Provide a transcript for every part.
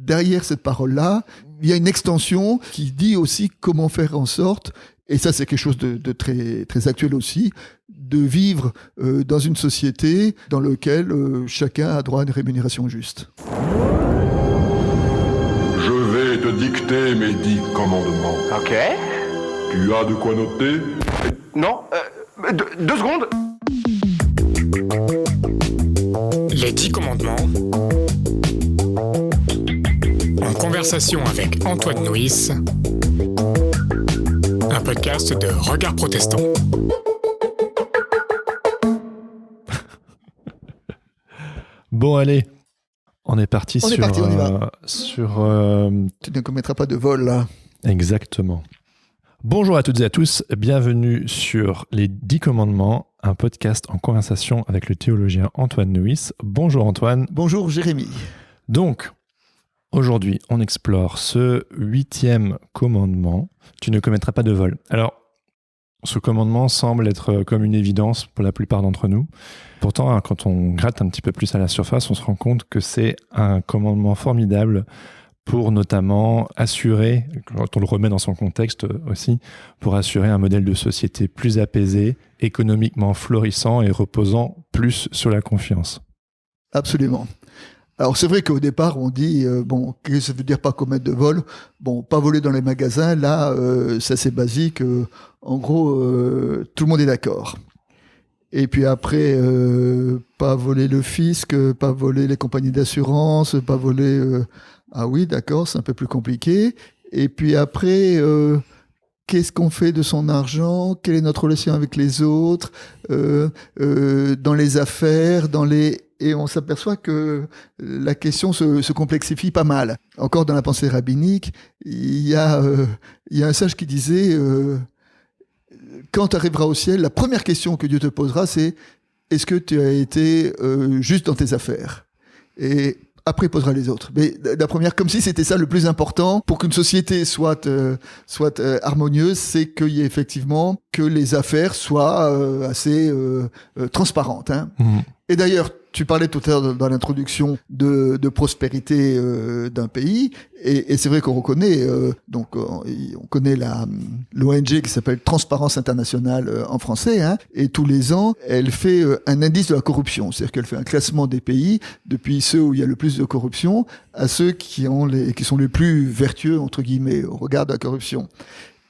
derrière cette parole-là, il y a une extension qui dit aussi comment faire en sorte, et ça c'est quelque chose de très, très actuel aussi, de vivre dans une société dans laquelle chacun a droit à une rémunération juste. Je vais te dicter mes 10 commandements. Ok. Tu as de quoi noter? Non, 2 secondes. Les 10 commandements. En conversation avec Antoine Nuis. Un podcast de Regard Protestant. Bon, allez. On est parti On y va. Tu ne commettras pas de vol, là. Exactement. Bonjour à toutes et à tous. Bienvenue sur Les 10 commandements, un podcast en conversation avec le théologien Antoine Nuis. Bonjour Antoine. Bonjour Jérémy. Donc, aujourd'hui, on explore ce 8e commandement. Tu ne commettras pas de vol. Alors, ce commandement semble être comme une évidence pour la plupart d'entre nous. Pourtant, quand on gratte un petit peu plus à la surface, on se rend compte que c'est un commandement formidable pour notamment assurer, quand on le remet dans son contexte aussi, pour assurer un modèle de société plus apaisé, économiquement florissant et reposant plus sur la confiance. Absolument. Alors c'est vrai qu'au départ on dit qu'est-ce que ça veut dire pas commettre de vol? Bon, pas voler dans les magasins, là ça c'est basique. En gros, tout le monde est d'accord. Et puis après, pas voler le fisc, pas voler les compagnies d'assurance, pas voler. Ah oui, d'accord, c'est un peu plus compliqué. Et puis après, qu'est-ce qu'on fait de son argent? Quelle est notre relation avec les autres? Dans les affaires, Et on s'aperçoit que la question se complexifie pas mal. Encore dans la pensée rabbinique, il y a un sage qui disait quand tu arriveras au ciel, la première question que Dieu te posera, c'est est-ce que tu as été juste dans tes affaires? Et après, il posera les autres. Mais la première, comme si c'était ça le plus important pour qu'une société soit harmonieuse, c'est qu'il y ait effectivement que les affaires soient assez transparentes. Hein. Mmh. Et d'ailleurs, tu parlais tout à l'heure dans l'introduction de prospérité d'un pays, et c'est vrai qu'on reconnaît, on connaît l'ONG qui s'appelle Transparence Internationale en français, hein, et tous les ans, elle fait un indice de la corruption, c'est-à-dire qu'elle fait un classement des pays, depuis ceux où il y a le plus de corruption, à ceux qui sont les plus vertueux, entre guillemets, au regard de la corruption.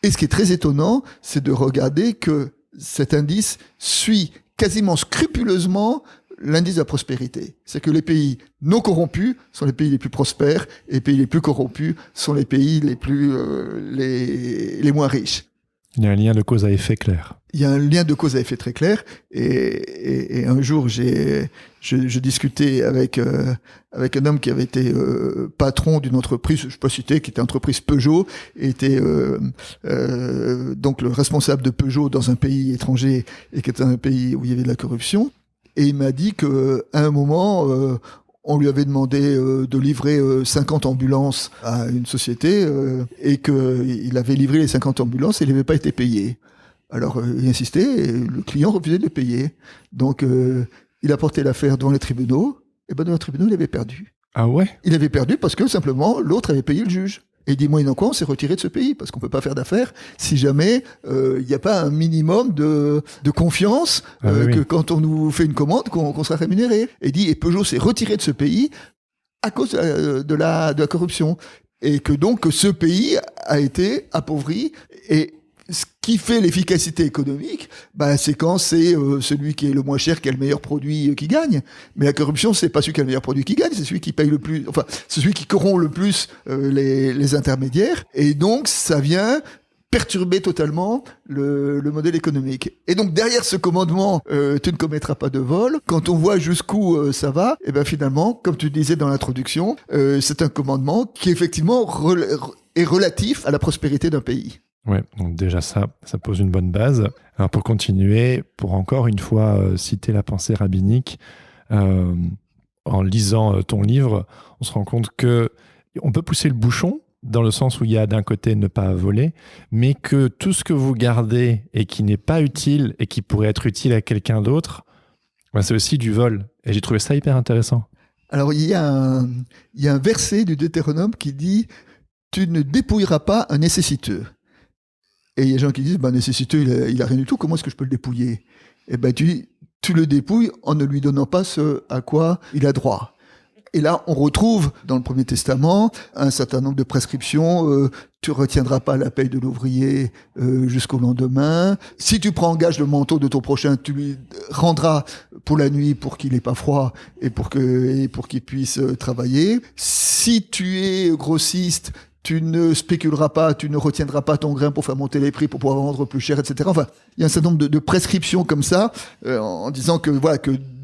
Et ce qui est très étonnant, c'est de regarder que cet indice suit quasiment scrupuleusement l'indice de la prospérité. C'est que les pays non corrompus sont les pays les plus prospères et les pays les plus corrompus sont les pays les moins riches. Il y a un lien de cause à effet clair. Il y a un lien de cause à effet très clair. Et un jour, je discutais avec un homme qui avait été patron d'une entreprise, je ne vais pas citer, qui était entreprise Peugeot, et était donc le responsable de Peugeot dans un pays étranger et qui était un pays où il y avait de la corruption. Et il m'a dit qu'à un moment, on lui avait demandé de livrer 50 ambulances à une société et qu'il avait livré les 50 ambulances et il n'avait pas été payé. Alors il insistait et le client refusait de le payer. Donc il a porté l'affaire devant les tribunaux. Et devant les tribunaux, il avait perdu. Ah ouais? Il avait perdu parce que simplement l'autre avait payé le juge. Et il dit, moyennant quoi, on s'est retiré de ce pays, parce qu'on peut pas faire d'affaires si jamais il n'y a pas un minimum de confiance que quand on nous fait une commande, qu'on sera rémunéré. Et il dit, et Peugeot s'est retiré de ce pays à cause de la corruption. Et que donc ce pays a été appauvri. Et ce qui fait l'efficacité économique, c'est quand c'est celui qui est le moins cher qui a le meilleur produit qui gagne. Mais la corruption, c'est pas celui qui a le meilleur produit qui gagne, c'est celui qui paye le plus, c'est celui qui corrompt le plus les intermédiaires. Et donc, ça vient perturber totalement le modèle économique. Et donc, derrière ce commandement, tu ne commettras pas de vol, quand on voit jusqu'où ça va, et finalement, comme tu disais dans l'introduction, c'est un commandement qui effectivement est relatif à la prospérité d'un pays. Ouais, donc déjà ça pose une bonne base. Alors pour continuer, pour encore une fois citer la pensée rabbinique, en lisant ton livre, on se rend compte que on peut pousser le bouchon dans le sens où il y a d'un côté ne pas voler, mais que tout ce que vous gardez et qui n'est pas utile et qui pourrait être utile à quelqu'un d'autre, c'est aussi du vol. Et j'ai trouvé ça hyper intéressant. Alors, il y a un verset du Deutéronome qui dit « Tu ne dépouilleras pas un nécessiteux ». Et il y a des gens qui disent « Nécessiteux, il a rien du tout, comment est-ce que je peux le dépouiller ?» Eh ben, tu le dépouilles en ne lui donnant pas ce à quoi il a droit. Et là, on retrouve dans le Premier Testament un certain nombre de prescriptions. Tu retiendras pas la paye de l'ouvrier jusqu'au lendemain. Si tu prends en gage le manteau de ton prochain, tu lui rendras pour la nuit pour qu'il ait pas froid et pour qu'il puisse travailler. Si tu es grossiste, tu ne spéculeras pas, tu ne retiendras pas ton grain pour faire monter les prix, pour pouvoir vendre plus cher, etc. Enfin, il y a un certain nombre de prescriptions comme ça, en disant que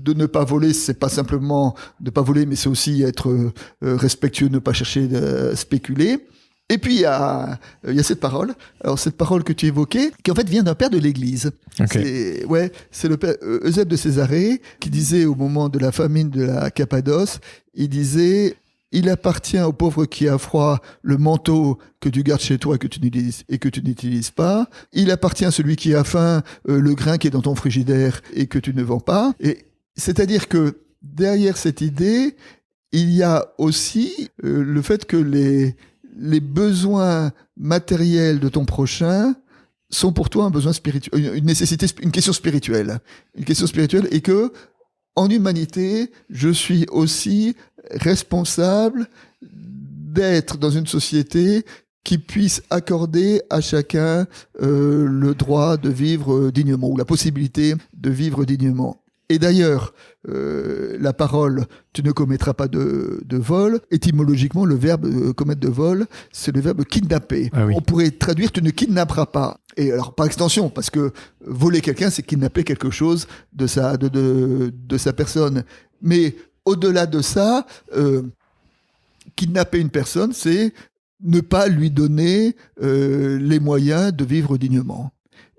de ne pas voler, c'est pas simplement ne pas voler, mais c'est aussi être respectueux, ne pas chercher à spéculer. Et puis il y a cette parole. Alors cette parole que tu évoquais, qui en fait vient d'un père de l'Église. Okay. C'est le père Eusèbe de Césarée qui disait au moment de la famine de la Cappadoce, il disait: il appartient au pauvre qui a froid le manteau que tu gardes chez toi et que tu n'utilises pas. Il appartient à celui qui a faim le grain qui est dans ton frigidaire et que tu ne vends pas. Et c'est-à-dire que derrière cette idée, il y a aussi le fait que les besoins matériels de ton prochain sont pour toi un besoin spirituel, une nécessité, une question spirituelle, et que en humanité, je suis aussi responsable d'être dans une société qui puisse accorder à chacun le droit de vivre dignement, ou la possibilité de vivre dignement. Et d'ailleurs, la parole « tu ne commettras pas de vol », étymologiquement, le verbe commettre de vol, c'est le verbe kidnapper. Ah oui. On pourrait traduire « tu ne kidnapperas pas ». Et alors, par extension, parce que voler quelqu'un, c'est kidnapper quelque chose de sa personne. Mais au-delà de ça, kidnapper une personne, c'est ne pas lui donner les moyens de vivre dignement.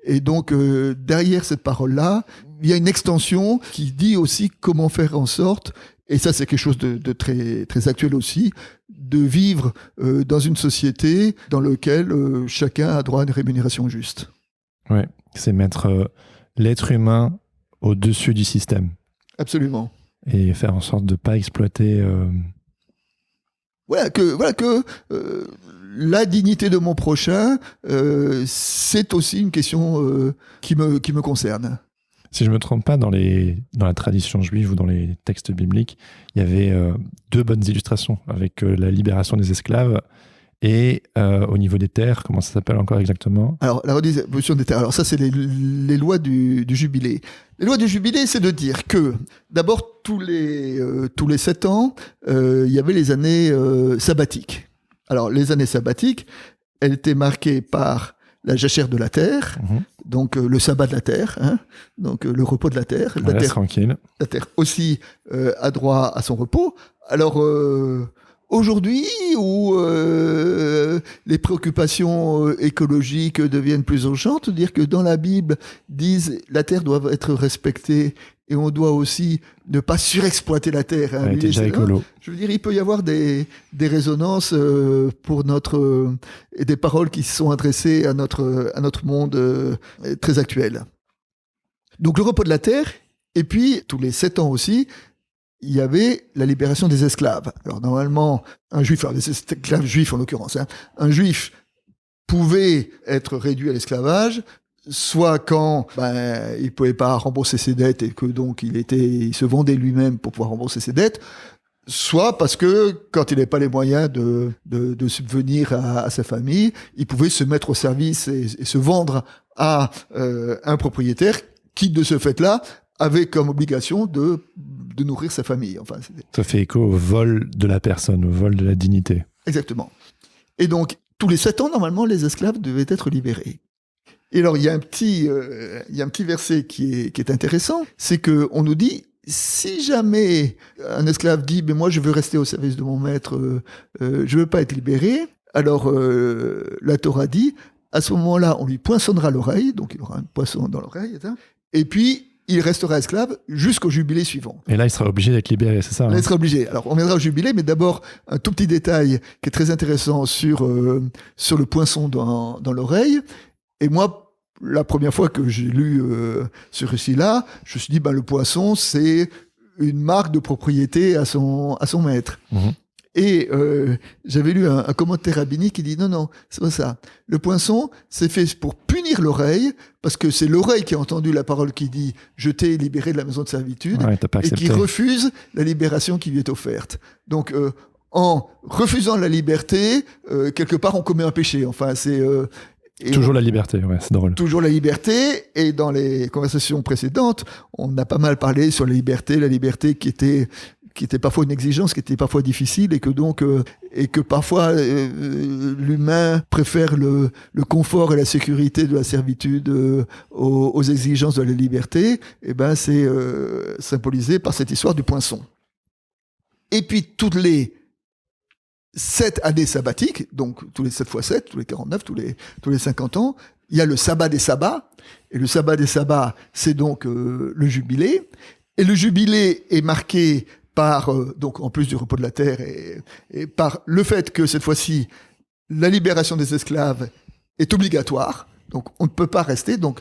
Et donc, derrière cette parole-là, il y a une extension qui dit aussi comment faire en sorte, et ça c'est quelque chose de très, très actuel aussi, de vivre dans une société dans laquelle chacun a droit à une rémunération juste. Ouais, c'est mettre l'être humain au-dessus du système. Absolument. Et faire en sorte de ne pas exploiter... Voilà que la dignité de mon prochain, c'est aussi une question qui me concerne. Si je ne me trompe pas, dans la tradition juive ou dans les textes bibliques, il y avait deux bonnes illustrations avec la libération des esclaves et au niveau des terres, comment ça s'appelle encore exactement ? Alors, la redistribution des terres. Alors ça, c'est les lois du jubilé. Les lois du jubilé, c'est de dire que, d'abord, tous les 7 ans, il y avait les années sabbatiques. Alors, les années sabbatiques, elles étaient marquées par la jachère de la terre, donc le sabbat de la terre, donc le repos de la terre. La terre tranquille. La terre aussi a droit à son repos. Alors, aujourd'hui, où les préoccupations écologiques deviennent plus urgentes, dire que dans la Bible, disent la terre doit être respectée et on doit aussi ne pas surexploiter la terre. Elle était déjà écolo. Je veux dire, il peut y avoir des résonances pour et des paroles qui sont adressées à notre monde très actuel. Donc le repos de la terre, et puis tous les 7 ans aussi, il y avait la libération des esclaves. Alors normalement, un juif, alors des esclaves juifs en l'occurrence, un juif pouvait être réduit à l'esclavage, soit quand il pouvait pas rembourser ses dettes et que donc il se vendait lui-même pour pouvoir rembourser ses dettes, soit parce que quand il n'avait pas les moyens de subvenir à sa famille, il pouvait se mettre au service et se vendre à un propriétaire qui, de ce fait-là, avait comme obligation de nourrir sa famille. Enfin, ça fait écho au vol de la personne, au vol de la dignité. Exactement. Et donc, tous les 7 ans, normalement, les esclaves devaient être libérés. Et alors, il y a un petit verset qui est intéressant, c'est que on nous dit, si jamais un esclave dit, mais moi je veux rester au service de mon maître, je veux pas être libéré, alors la Torah dit, à ce moment-là, on lui poinçonnera l'oreille, donc il aura un poisson dans l'oreille, et puis il restera esclave jusqu'au jubilé suivant. Et là, il sera obligé d'être libéré, c'est ça ? Là, il sera obligé. Alors, on viendra au jubilé, mais d'abord, un tout petit détail qui est très intéressant sur le poinçon dans l'oreille. Et moi, la première fois que j'ai lu ce récit-là, je me suis dit, le poisson, c'est une marque de propriété à son maître. Et j'avais lu un commentaire rabbinique qui dit non, c'est pas ça. Le poinçon, c'est fait pour punir l'oreille, parce que c'est l'oreille qui a entendu la parole qui dit « Je t'ai libéré de la maison de servitude et qui refuse la libération qui lui est offerte. Donc, en refusant la liberté, quelque part, on commet un péché. Enfin, c'est... Toujours la liberté, ouais, c'est drôle. Toujours la liberté, et dans les conversations précédentes, on a pas mal parlé sur la liberté qui était parfois une exigence, qui était parfois difficile, et que parfois l'humain préfère le confort et la sécurité de la servitude aux exigences de la liberté. Et ben c'est symbolisé par cette histoire du poinçon. Et puis toutes les 7 années sabbatiques, donc tous les 7 x 7, tous les 49, tous les 50 ans, il y a le sabbat des sabbats, et le sabbat des sabbats, c'est donc le jubilé, et le jubilé est marqué par, donc en plus du repos de la terre, et par le fait que cette fois-ci, la libération des esclaves est obligatoire, donc on ne peut pas rester, donc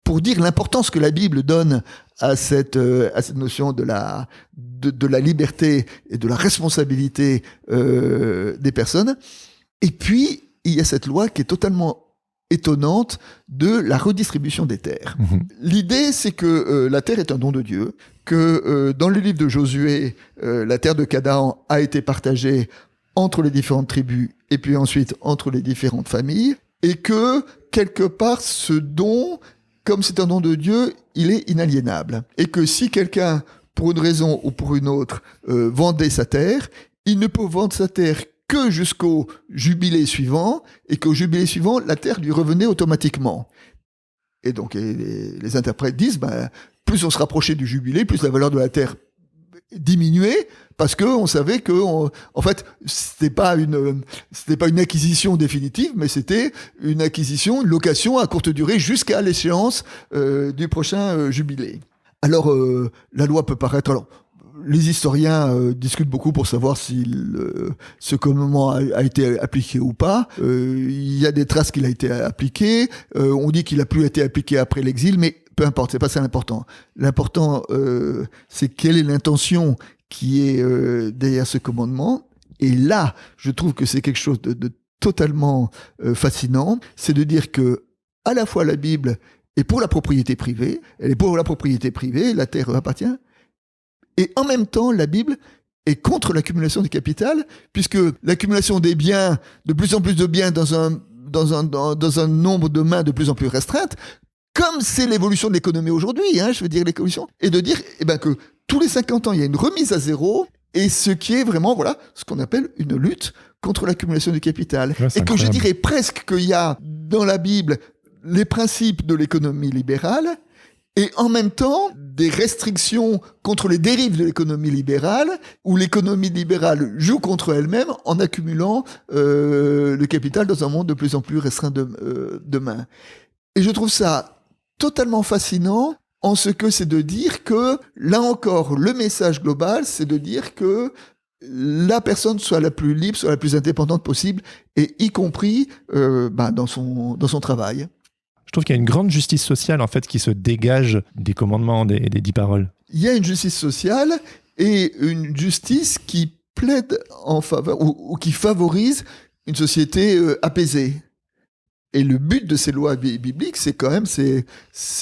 pour dire l'importance que la Bible donne à cette notion de la liberté et de la responsabilité des personnes. Et puis, il y a cette loi qui est totalement étonnante de la redistribution des terres. L'idée, c'est que la terre est un don de Dieu, que dans le livre de Josué, la terre de Canaan a été partagée entre les différentes tribus et puis ensuite entre les différentes familles, et que quelque part, ce don, comme c'est un don de Dieu, il est inaliénable. Et que si quelqu'un, pour une raison ou pour une autre, vendait sa terre, il ne peut vendre sa terre que jusqu'au jubilé suivant, et qu'au jubilé suivant, la terre lui revenait automatiquement. Et donc, les interprètes disent, plus on se rapprochait du jubilé, plus la valeur de la terre diminuait, parce que on savait que, en fait, c'était pas une acquisition définitive, mais c'était une acquisition, une location à courte durée jusqu'à l'échéance du prochain jubilé. Alors, la loi peut paraître... Alors, les historiens discutent beaucoup pour savoir si ce commandement a été appliqué ou pas. Il y a des traces qu'il a été appliqué. On dit qu'il n'a plus été appliqué après l'exil, mais peu importe, c'est pas ça l'important. L'important, c'est quelle est l'intention qui est derrière ce commandement. Et là, je trouve que c'est quelque chose de totalement fascinant. C'est de dire que à la fois la Bible est pour la propriété privée, elle est pour la propriété privée, la terre appartient. Et en même temps, la Bible est contre l'accumulation du capital, puisque l'accumulation des biens, de plus en plus de biens dans un nombre de mains de plus en plus restreinte, comme c'est l'évolution de l'économie aujourd'hui, je veux dire l'évolution, et de dire que tous les 50 ans, il y a une remise à zéro, et ce qui est vraiment, ce qu'on appelle une lutte contre l'accumulation du capital. Ouais, et que incroyable. je dirais presque qu'il y a dans la Bible les principes de l'économie libérale, et en même temps, des restrictions contre les dérives de l'économie libérale, où l'économie libérale joue contre elle-même en accumulant le capital dans un monde de plus en plus restreint de mains. Et je trouve ça totalement fascinant, en ce que c'est de dire que, là encore, le message global, c'est de dire que la personne soit la plus libre, soit la plus indépendante possible, et y compris dans son travail. Je trouve qu'il y a une grande justice sociale en fait qui se dégage des commandements, des 10 paroles. Il y a une justice sociale et une justice qui plaide en faveur ou qui favorise une société apaisée. Et le but de ces lois bibliques, c'est quand même c'est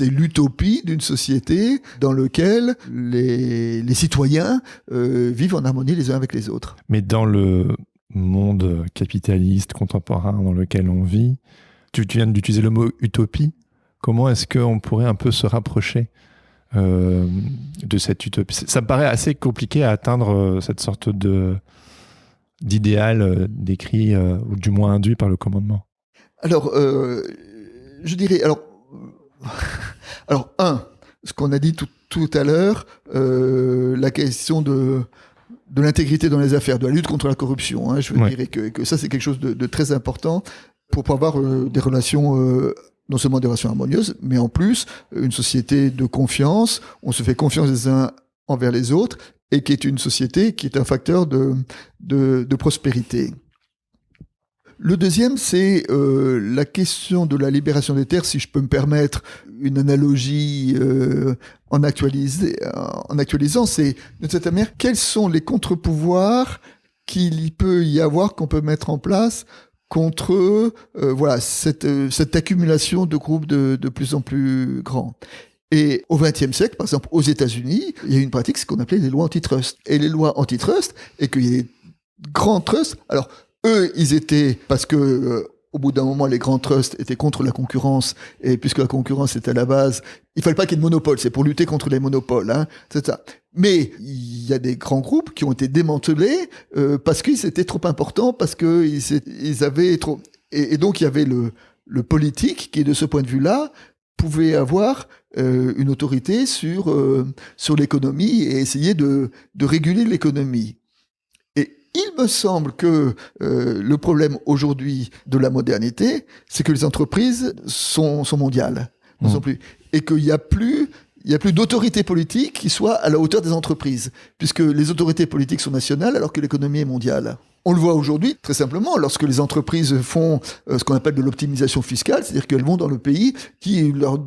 l'utopie d'une société dans laquelle les citoyens vivent en harmonie les uns avec les autres. Mais dans le monde capitaliste contemporain dans lequel on vit, tu viens d'utiliser le mot utopie. Comment est-ce qu'on pourrait un peu se rapprocher de cette utopie ? Ça me paraît assez compliqué à atteindre cette sorte d'idéal décrit ou du moins induit par le commandement. Alors, je dirais, ce qu'on a dit tout à l'heure, la question de l'intégrité dans les affaires, de la lutte contre la corruption. Je veux dire que ça, c'est quelque chose de très important pour pouvoir avoir des relations, non seulement des relations harmonieuses, mais en plus, une société de confiance. On se fait confiance les uns envers les autres, et qui est une société qui est un facteur de prospérité. Le deuxième, c'est la question de la libération des terres, si je peux me permettre une analogie en actualisant, c'est de cette manière, quels sont les contre-pouvoirs qu'il peut y avoir, qu'on peut mettre en place contre cette accumulation de groupes de plus en plus grands. Et au XXe siècle, par exemple, aux États-Unis, il y a une pratique, ce qu'on appelait les lois antitrust. Et les lois antitrust, et qu'il y a des grands trusts, alors eux, ils étaient, parce que au bout d'un moment, les grands trusts étaient contre la concurrence, et puisque la concurrence était à la base, il fallait pas qu'il y ait de monopole, c'est pour lutter contre les monopoles, hein, c'est ça. Mais il y a des grands groupes qui ont été démantelés parce qu'ils étaient trop importants, parce qu'ils avaient trop... Et donc, il y avait le politique qui, de ce point de vue-là, pouvait avoir une autorité sur l'économie et essayer de réguler l'économie. Et il me semble que le problème aujourd'hui de la modernité, c'est que les entreprises sont mondiales, ne sont plus, et qu'il n'y a plus d'autorité politique qui soit à la hauteur des entreprises, puisque les autorités politiques sont nationales alors que l'économie est mondiale. On le voit aujourd'hui, très simplement, lorsque les entreprises font ce qu'on appelle de l'optimisation fiscale, c'est-à-dire qu'elles vont dans le pays qui leur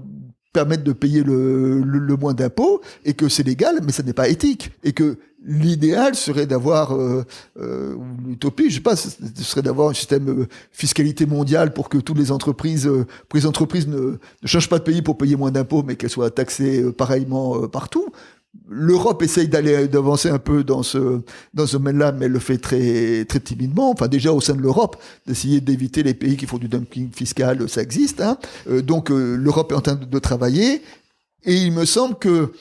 permettent de payer le moins d'impôts, et que c'est légal, mais ça n'est pas éthique. Et que l'idéal serait d'avoir, l'utopie, je sais pas, ce serait d'avoir un système fiscalité mondiale pour que toutes les entreprises, ne changent pas de pays pour payer moins d'impôts, mais qu'elles soient taxées pareillement partout. L'Europe essaye d'avancer un peu dans ce domaine-là, mais elle le fait très, très timidement. Enfin, déjà, au sein de l'Europe, d'essayer d'éviter les pays qui font du dumping fiscal, ça existe, hein. Donc, l'Europe est en train de travailler. Et il me semble que,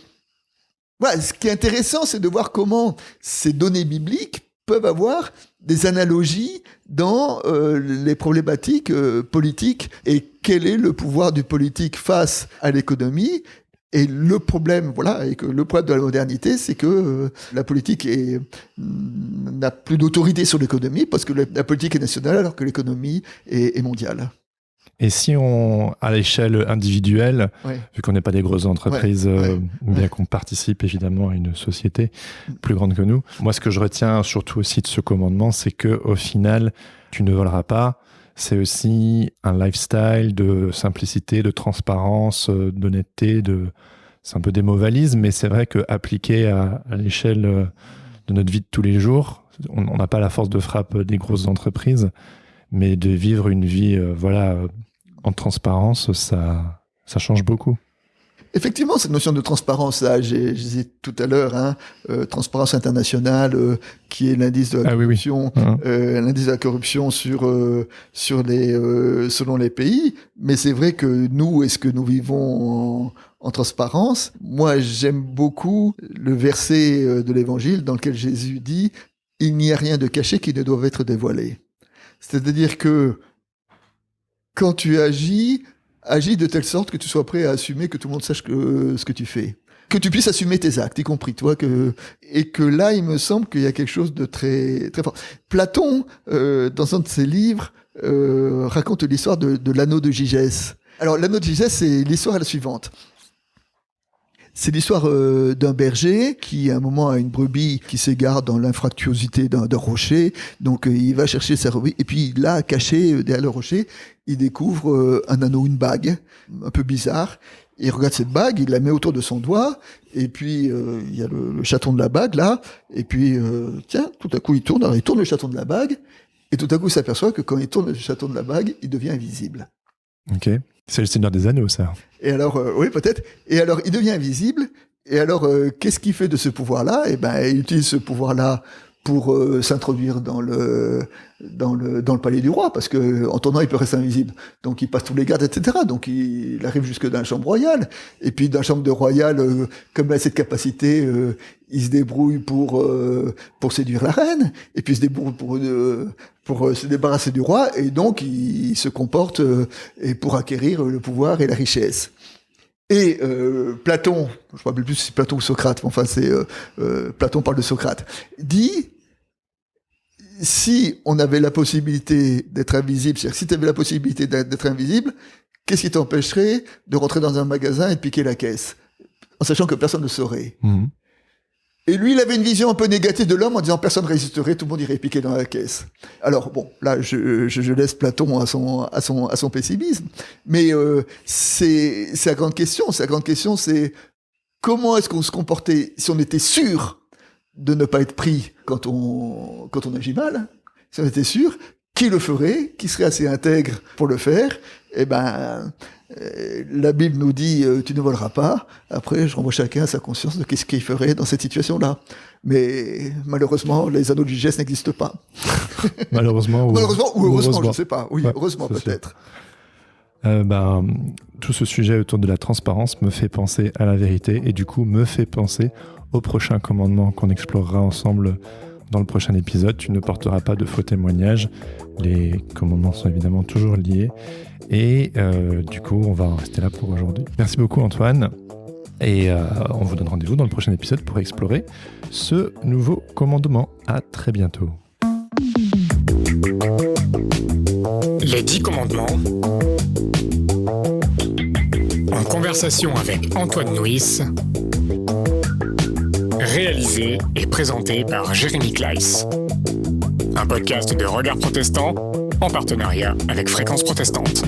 voilà, ce qui est intéressant, c'est de voir comment ces données bibliques peuvent avoir des analogies dans les problématiques politiques, et quel est le pouvoir du politique face à l'économie. Et le problème, et que le problème de la modernité, c'est que la politique n'a plus d'autorité sur l'économie, parce que la politique est nationale alors que l'économie est mondiale. Et si à l'échelle individuelle, vu qu'on n'est pas des grosses entreprises, bien qu'on participe évidemment à une société plus grande que nous, moi ce que je retiens surtout aussi de ce commandement, c'est que au final, tu ne voleras pas. C'est aussi un lifestyle de simplicité, de transparence, d'honnêteté. C'est un peu des mots valises, mais c'est vrai qu'appliqué à l'échelle de notre vie de tous les jours, on n'a pas la force de frappe des grosses entreprises, mais de vivre une vie en transparence, ça change beaucoup. Effectivement, cette notion de transparence, là, je disais tout à l'heure, transparence internationale, qui est l'indice de la corruption, l'indice de la corruption selon les pays. Mais c'est vrai que nous, est-ce que nous vivons en transparence? Moi, j'aime beaucoup le verset de l'Évangile dans lequel Jésus dit « Il n'y a rien de caché qui ne doive être dévoilé ». C'est-à-dire que quand tu agis de telle sorte que tu sois prêt à assumer, que tout le monde sache ce que tu fais. Que tu puisses assumer tes actes, y compris toi. Et que là, il me semble qu'il y a quelque chose de très, très fort. Platon, dans un de ses livres, raconte l'histoire de l'anneau de Gygès. Alors, l'anneau de Gygès, l'histoire est la suivante. C'est l'histoire d'un berger qui, à un moment, a une brebis qui s'égare dans l'infractuosité d'un rocher. Donc, il va chercher sa brebis. Et puis, là, caché derrière le rocher, il découvre un anneau, une bague, un peu bizarre. Il regarde cette bague, il la met autour de son doigt. Et puis, il y a le chaton de la bague, là. Et puis, tout à coup, il tourne le chaton de la bague. Et tout à coup, il s'aperçoit que quand il tourne le chaton de la bague, il devient invisible. Ok. C'est le Seigneur des Anneaux, ça. Et alors, oui, peut-être. Et alors, il devient invisible. Et alors, qu'est-ce qu'il fait de ce pouvoir-là? Eh ben, il utilise ce pouvoir-là pour s'introduire dans le palais du roi, parce que en tournant, il peut rester invisible. Donc, il passe tous les gardes, etc. Donc, il arrive jusque dans la chambre royale. Et puis, dans la chambre royale, comme il a cette capacité, il se débrouille pour séduire la reine. Et puis, il se débrouille pour se débarrasser du roi. Et donc, il se comporte et pour acquérir le pouvoir et la richesse. Et Platon, je ne me rappelle plus si c'est Platon ou Socrate, mais enfin Platon parle de Socrate, dit si on avait la possibilité d'être invisible, c'est-à-dire si tu avais la possibilité d'être invisible, qu'est-ce qui t'empêcherait de rentrer dans un magasin et de piquer la caisse, en sachant que personne ne le saurait? Et lui, il avait une vision un peu négative de l'homme en disant personne ne résisterait, tout le monde irait piquer dans la caisse. Alors bon, là, je laisse Platon à son pessimisme, mais c'est la grande question. La grande question, c'est comment est-ce qu'on se comportait si on était sûr de ne pas être pris quand on agit mal, si on était sûr, qui le ferait, qui serait assez intègre pour le faire. Eh ben, la Bible nous dit tu ne voleras pas. Après, je renvoie chacun à sa conscience de qu'est-ce qu'il ferait dans cette situation-là. Mais malheureusement, les anneaux du geste n'existent pas. Malheureusement ou heureusement, je ne sais pas. Oui, ouais, heureusement peut-être. Tout ce sujet autour de la transparence me fait penser à la vérité et du coup me fait penser au prochain commandement qu'on explorera ensemble dans le prochain épisode. Tu ne porteras pas de faux témoignages. Les commandements sont évidemment toujours liés. Et du coup, on va en rester là pour aujourd'hui. Merci beaucoup Antoine. Et on vous donne rendez-vous dans le prochain épisode pour explorer ce nouveau commandement. À très bientôt. Les 10 commandements. En conversation avec Antoine Nuis. Réalisé et présenté par Jérémy Kleiss. Un podcast de Regard Protestant en partenariat avec Fréquence Protestante.